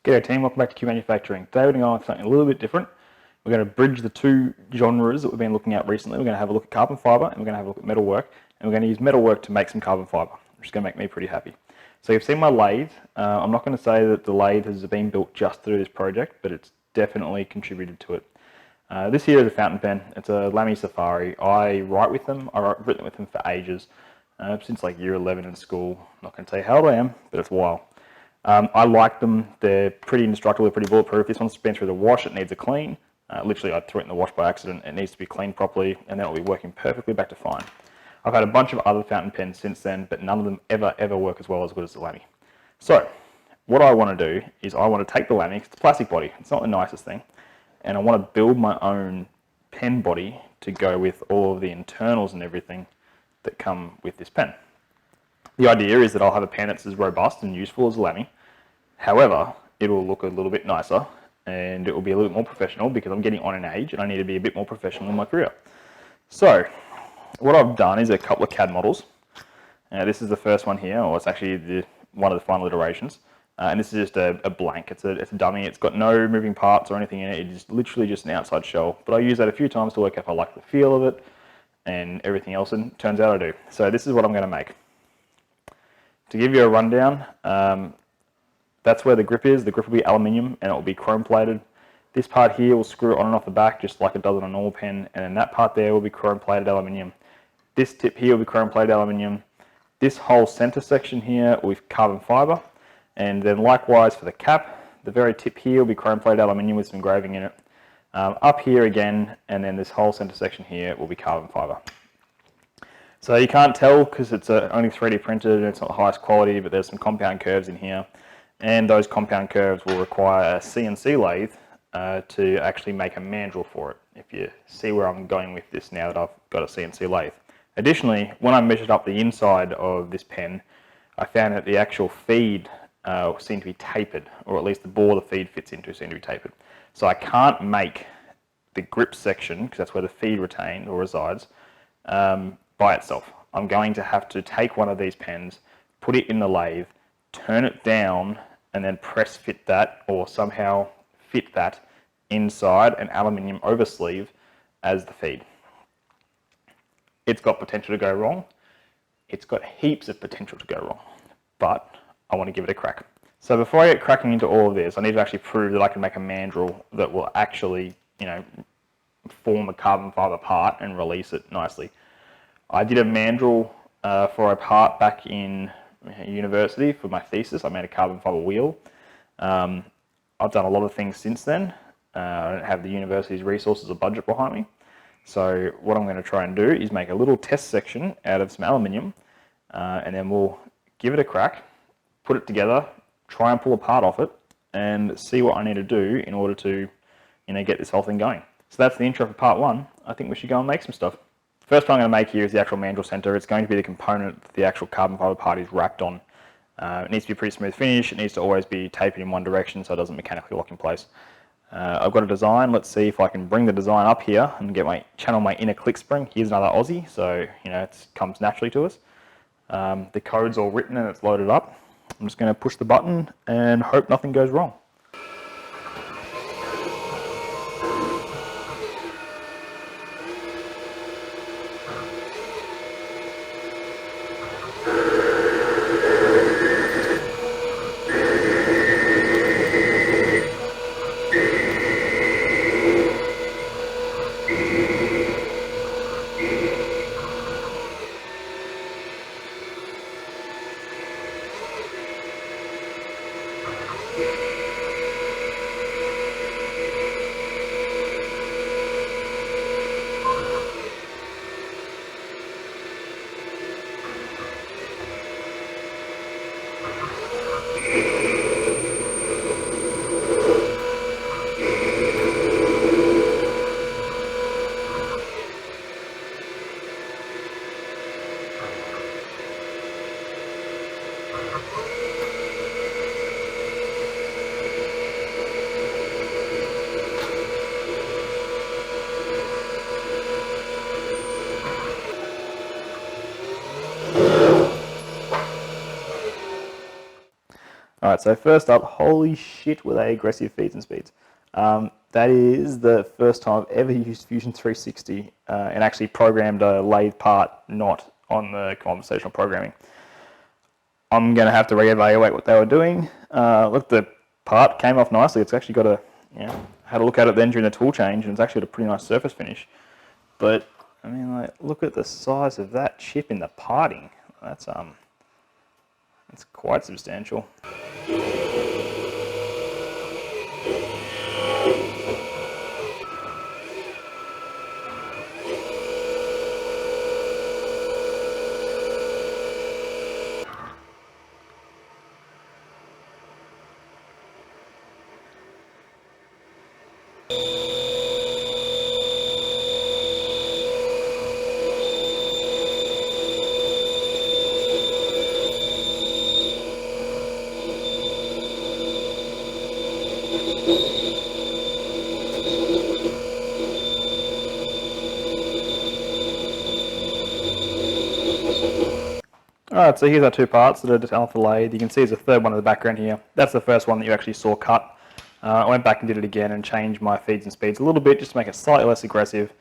G'day team, welcome back to CEW.Manufacturing. Today we're going to go on something a little bit different. We're going to bridge the two genres that we've been looking at recently. We're going to have a look at carbon fibre and we're going to have a look at metalwork. And we're going to use metalwork to make some carbon fibre, which is going to make me pretty happy. So you've seen my lathe. I'm not going to say that the lathe has been built just through this project, but it's definitely contributed to it. This here is a fountain pen. It's a Lamy Safari. I write with them. I've written with them for ages, since like year 11 in school. I'm not going to tell you how old I am, but it's a while. I like them. They're pretty indestructible, they're pretty bulletproof. This one's been through the wash, it needs a clean. Literally, I threw it in the wash by accident. It needs to be cleaned properly, and then it'll be working perfectly back to fine. I've had a bunch of other fountain pens since then, but none of them ever work as well as good as the Lamy. So, what I want to do is I want to take the Lamy, it's a plastic body, it's not the nicest thing, and I want to build my own pen body to go with all of the internals and everything that come with this pen. The idea is that I'll have a pen that's as robust and useful as the Lamy. However, it will look a little bit nicer and it will be a little bit more professional because I'm getting on in age and I need to be a bit more professional in my career. So, what I've done is a couple of Cad models. This is the first one here, or it's actually one of the final iterations. And this is just a blank. It's a dummy. It's got no moving parts or anything in it. It's literally just an outside shell. But I use that a few times to work out if I like the feel of it and everything else, and it turns out I do. So this is what I'm going to make. To give you a rundown, that's where the grip is. The grip will be aluminium and it will be chrome plated. This part here will screw on and off the back just like it does on a normal pen, and then that part there will be chrome plated aluminium. This tip here will be chrome plated aluminium. This whole center section here will be carbon fiber, and then likewise for the cap, the very tip here will be chrome plated aluminium with some engraving in it. Up here again, and then this whole center section here will be carbon fiber. So you can't tell because it's only 3D printed and it's not the highest quality, but there's some compound curves in here. And those compound curves will require a CNC lathe to actually make a mandrel for it, if you see where I'm going with this now that I've got a CNC lathe. Additionally, when I measured up the inside of this pen, I found that the actual feed seemed to be tapered, or at least the bore the feed fits into seemed to be tapered. So I can't make the grip section, because that's where the feed retained or resides, by itself. I'm going to have to take one of these pens, put it in the lathe, turn it down, and then press fit that, or somehow fit that inside an aluminium oversleeve as the feed. It's got potential to go wrong. It's got heaps of potential to go wrong, but I want to give it a crack. So before I get cracking into all of this, I need to actually prove that I can make a mandrel that will actually, form a carbon fiber part and release it nicely. I did a mandrel for a part back in university for my thesis. I made a carbon fiber wheel. I've done a lot of things since then. I don't have the university's resources or budget behind me. So what I'm going to try and do is make a little test section out of some aluminium, and then we'll give it a crack, put it together, try and pull a part off it, and see what I need to do in order to, get this whole thing going. So that's the intro for part one. I think we should go and make some stuff. First one I'm going to make here is the actual mandrel center. It's going to be the component that the actual carbon fiber part is wrapped on. It needs to be a pretty smooth finish. It needs to always be tapered in one direction so it doesn't mechanically lock in place. I've got a design. Let's see if I can bring the design up here and channel my inner click spring. Here's another Aussie, so it comes naturally to us. The code's all written and it's loaded up. I'm just going to push the button and hope nothing goes wrong. Alright, so first up, holy shit were they aggressive feeds and speeds. That is the first time I've ever used Fusion 360 and actually programmed a lathe part not on the conversational programming. I'm going to have to reevaluate what they were doing. Look, the part came off nicely. It's actually got a, had a look at it then during the tool change, and it's actually got a pretty nice surface finish. But, I mean, like, look at the size of that chip in the parting. That's quite substantial. Alright, so here's our two parts that are just off the lathe. You can see there's a third one in the background here. That's the first one that you actually saw cut. I went back and did it again and changed my feeds and speeds a little bit just to make it slightly less aggressive.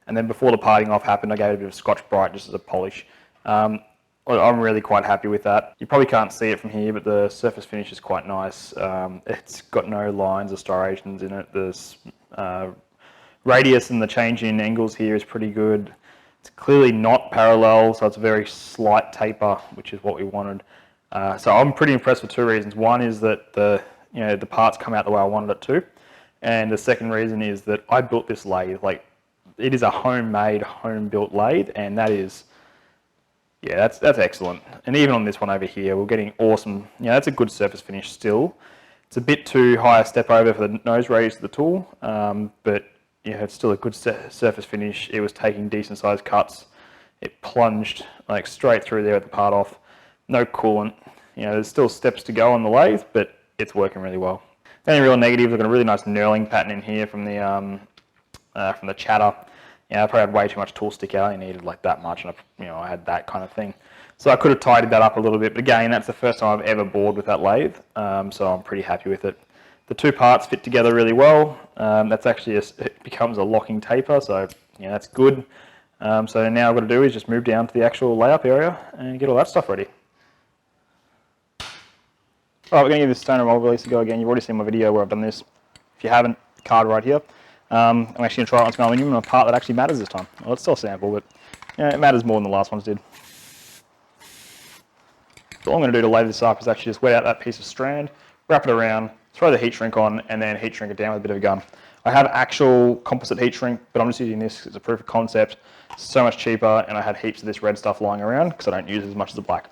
And then before the parting off happened, I gave it a bit of Scotch Brite just as a polish. I'm really quite happy with that. You probably can't see it from here, but the surface finish is quite nice. It's got no lines or striations in it. The radius and the change in angles here is pretty good. It's clearly not parallel, so it's a very slight taper, which is what we wanted. So I'm pretty impressed for two reasons. One is that the parts come out the way I wanted it to, and the second reason is that I built this lathe. Like, it is a homemade, home-built lathe, and that is, yeah, that's excellent. And even on this one over here, we're getting awesome. That's a good surface finish still. It's a bit too high a step over for the nose radius of the tool, but it's still a good surface finish. It was taking decent sized cuts. It plunged like straight through there at the part off. No coolant. There's still steps to go on the lathe, but it's working really well. The only real negatives, I've got a really nice knurling pattern in here from the chatter. I probably had way too much tool stick out. I needed like that much, and I had that kind of thing. So I could have tidied that up a little bit. But again, that's the first time I've ever bored with that lathe, so I'm pretty happy with it. The two parts fit together really well. That's actually it becomes a locking taper, so that's good. So now I've got to do is just move down to the actual layup area and get all that stuff ready. Alright, we're going to give this stoner mold release a go again. You've already seen my video where I've done this. If you haven't, card right here. I'm actually going to try it on some aluminium on a part that actually matters this time. Well, it's still a sample, but it matters more than the last ones did. So all I'm going to do to lathe this up is actually just wet out that piece of strand, wrap it around, throw the heat shrink on, and then heat shrink it down with a bit of a gun. I have actual composite heat shrink, but I'm just using this because it's a proof of concept. It's so much cheaper, and I had heaps of this red stuff lying around because I don't use it as much as the black.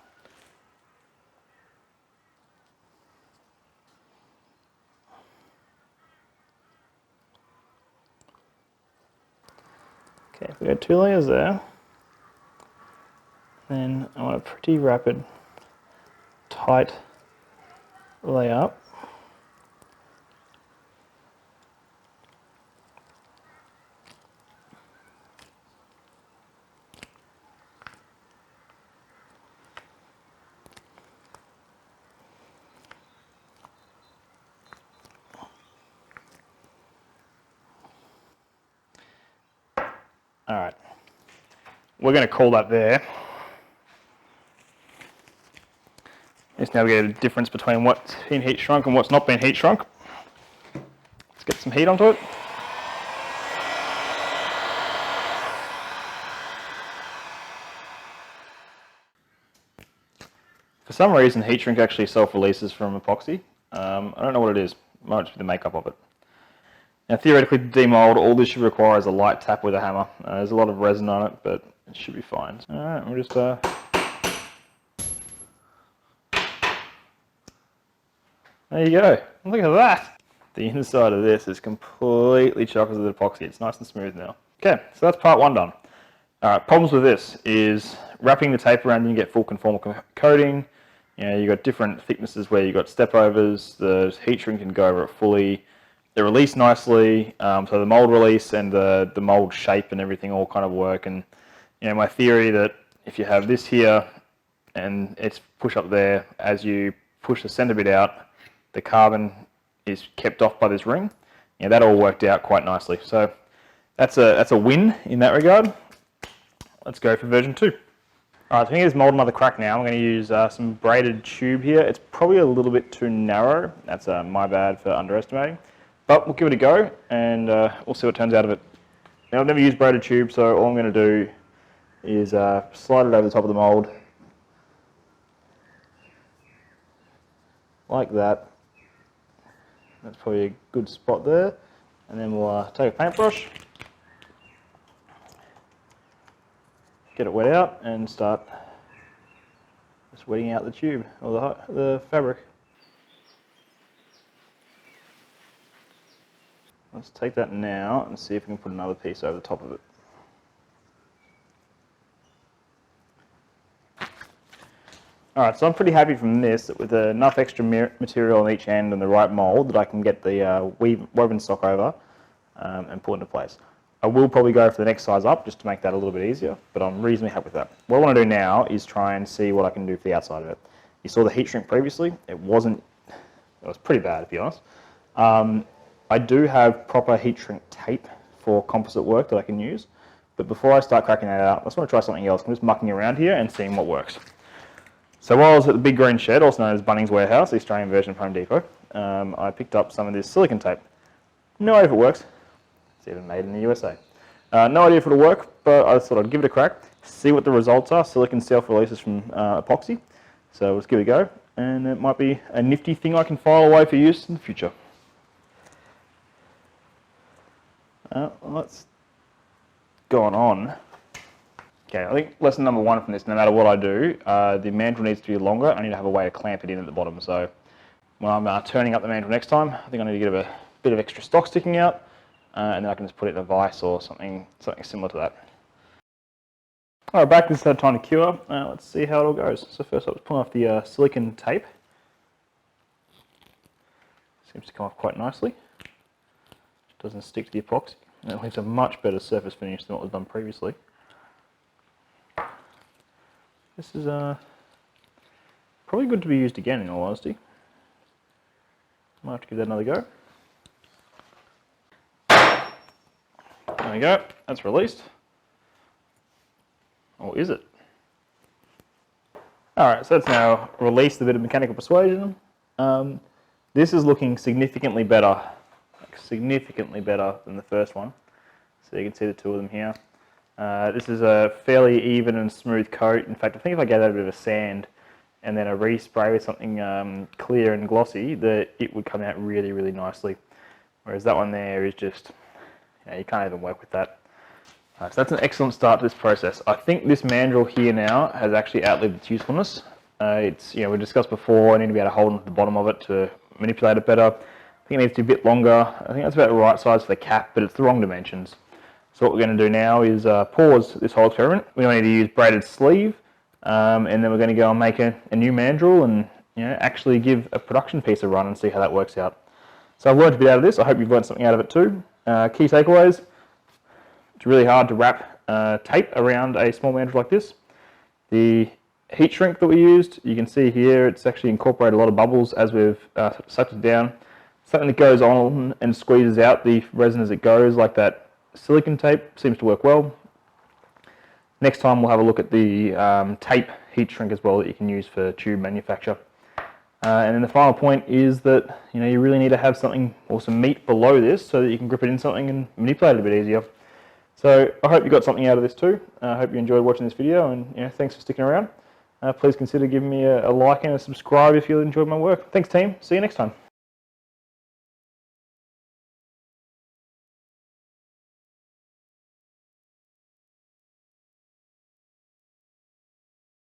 Okay, we got two layers there. Then I want a pretty rapid, tight layup. All right, we're going to call that there. Just now we get a difference between what's been heat shrunk and what's not been heat shrunk. Let's get some heat onto it. For some reason, heat shrink actually self-releases from epoxy. I don't know what it is. It might just be the makeup of it. Now, theoretically, to demold, all this should require is a light tap with a hammer. There's a lot of resin on it, but it should be fine. All right, we'll just there you go. Look at that. The inside of this is completely chocolate with epoxy. It's nice and smooth now. Okay, so that's part one done. All right, problems with this is wrapping the tape around and you get full conformal coating. You've got different thicknesses where you've got step overs. The heat shrink can go over it fully. They release nicely, so the mold release and the mold shape and everything all kind of work. And my theory that if you have this here and it's push up there, as you push the center bit out, the carbon is kept off by this ring. Yeah, that all worked out quite nicely. So that's a win in that regard. Let's go for version 2. Alright, so I'm going to use mold another crack now. I'm going to use some braided tube here. It's probably a little bit too narrow. That's my bad for underestimating. But we'll give it a go and we'll see what turns out of it. Now, I've never used braided tube, so all I'm going to do is slide it over the top of the mold. Like that. That's probably a good spot there. And then we'll take a paintbrush, get it wet out, and start just wetting out the tube, or the fabric. Let's take that now and see if we can put another piece over the top of it. Alright, so I'm pretty happy from this that with enough extra material on each end and the right mould that I can get the woven stock over and pull into place. I will probably go for the next size up just to make that a little bit easier, but I'm reasonably happy with that. What I want to do now is try and see what I can do for the outside of it. You saw the heat shrink previously. It was pretty bad, to be honest. I do have proper heat shrink tape for composite work that I can use, but before I start cracking that out, I just want to try something else. I'm just mucking around here and seeing what works. So while I was at the Big Green Shed, also known as Bunnings Warehouse, the Australian version of Home Depot, I picked up some of this silicone tape. No idea if it works. It's even made in the USA. No idea if it'll work, but I thought I'd give it a crack, see what the results are. Silicone self-releases from epoxy, so let's give it a go, and it might be a nifty thing I can file away for use in the future. Let's go on. Okay, I think lesson number 1 from this, no matter what I do, the mandrel needs to be longer. I need to have a way to clamp it in at the bottom. So when I'm turning up the mandrel next time, I think I need to get a bit of extra stock sticking out, and then I can just put it in a vise or something similar to that. Alright, back, this had time to cure. Let's see how it all goes. So first I was pulling off the silicone tape. Seems to come off quite nicely. Doesn't stick to the epoxy. And it leaves a much better surface finish than what was done previously. This is probably good to be used again, in all honesty. Might have to give that another go. There we go, that's released. Or is it? Alright, so that's now released a bit of mechanical persuasion. This is looking significantly better. Significantly better than the first one. So you can see the two of them here. This is a fairly even and smooth coat. In fact, I think if I gave that a bit of a sand and then a respray with something clear and glossy, it would come out really, really nicely. Whereas that one there is just, you can't even work with that. So that's an excellent start to this process. I think this mandrel here now has actually outlived its usefulness. We discussed before, I need to be able to hold onto the bottom of it to manipulate it better. I think it needs to be a bit longer. I think that's about the right size for the cap, but it's the wrong dimensions. So what we're going to do now is pause this whole experiment. We need to use braided sleeve, and then we're going to go and make a new mandrel and actually give a production piece a run and see how that works out. So I've learned a bit out of this. I hope you've learned something out of it too. Key takeaways: it's really hard to wrap tape around a small mandrel like this. The heat shrink that we used, you can see here, it's actually incorporated a lot of bubbles as we've sucked it down. Something that goes on and squeezes out the resin as it goes, like that silicone tape, seems to work well. Next time we'll have a look at the tape heat shrink as well that you can use for tube manufacture. And then the final point is that you really need to have something or some meat below this so that you can grip it in something and manipulate it a bit easier. So I hope you got something out of this too. I hope you enjoyed watching this video, and thanks for sticking around. Please consider giving me a like and a subscribe if you enjoyed my work. Thanks team, see you next time.